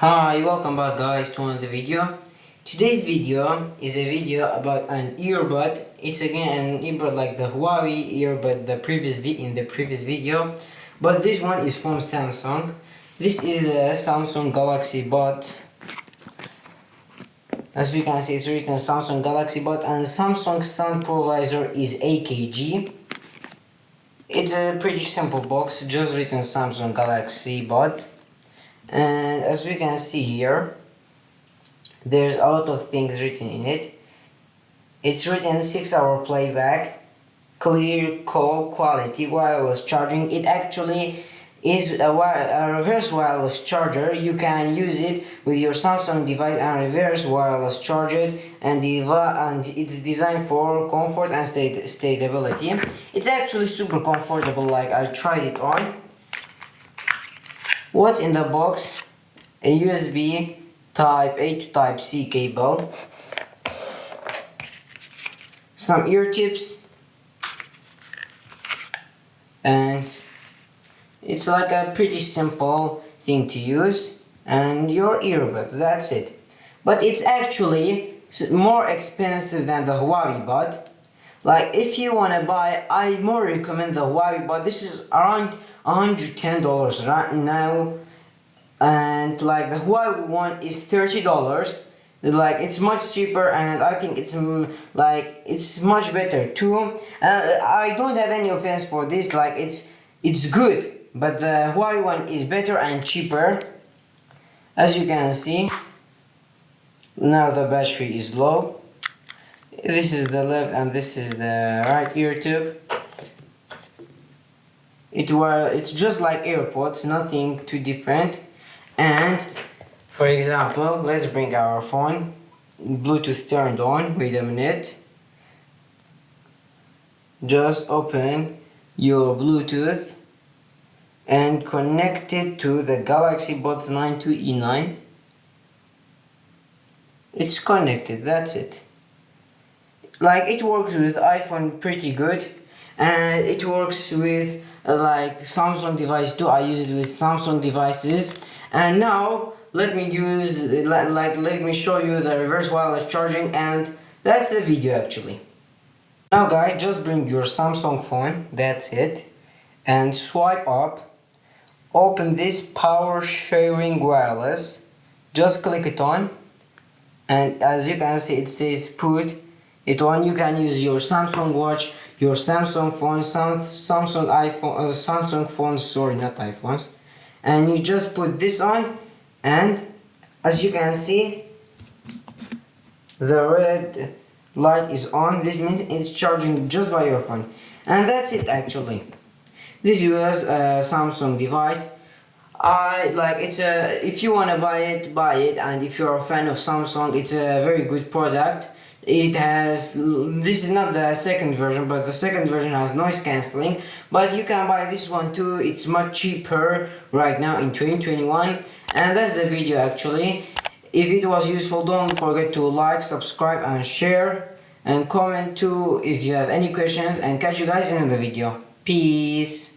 Hi, welcome back guys to another video. Today's video is a video about an earbud. It's again an earbud like the Huawei earbud in the previous video, but this one is from Samsung. This is the Samsung Galaxy Bud. As you can see, it's written Samsung Galaxy Bud, and Samsung sound provider is AKG. It's a pretty simple box, just written Samsung Galaxy Bud. And as we can see here, there's a lot of things written in it. It's written 6-hour playback, clear call quality, wireless charging. It actually is a reverse wireless charger. You can use it with your Samsung device and reverse wireless charge it, and it's designed for comfort and stability. It's actually super comfortable, like I tried it on. What's in the box? A USB Type A to Type C cable, some ear tips, and it's like a pretty simple thing to use, and your earbud, that's it. But it's actually more expensive than the Huawei Bud. Like if you want to buy, I more recommend the Huawei Bud. This is around $110 right now, and like the Huawei one is $30. Like it's much cheaper, and I think it's it's much better too. I don't have any offense for this, like it's good, but the Huawei one is better and cheaper. As you can see, now the battery is low. This is the left and this is the right ear tube. It's just like AirPods, nothing too different. And for example, let's bring our phone, Bluetooth turned on. Wait a minute. Just open your Bluetooth and connect it to the Galaxy Buds 92E9. It's connected, that's it. Like it works with iPhone pretty good, and it works with like Samsung device too. I use it with Samsung devices. And now let me show you the reverse wireless charging, and that's the video actually. Now guys, just bring your Samsung phone, that's it, and swipe up, open this power sharing wireless, just click it on, and as you can see it says put it on. You can use your Samsung watch, your Samsung phone, Samsung iPhone, Samsung phones, sorry, not iPhones, and you just put this on, and as you can see the red light is on. This means it's charging just by your phone, and that's it actually. This is a Samsung device. If you want to buy it, and if you're a fan of Samsung, it's a very good product. It has, this is not the second version, but the second version has noise cancelling, but you can buy this one too. It's much cheaper right now in 2021. And that's the video actually. If it was useful, don't forget to like, subscribe and share, and comment too if you have any questions, and catch you guys in the video. Peace.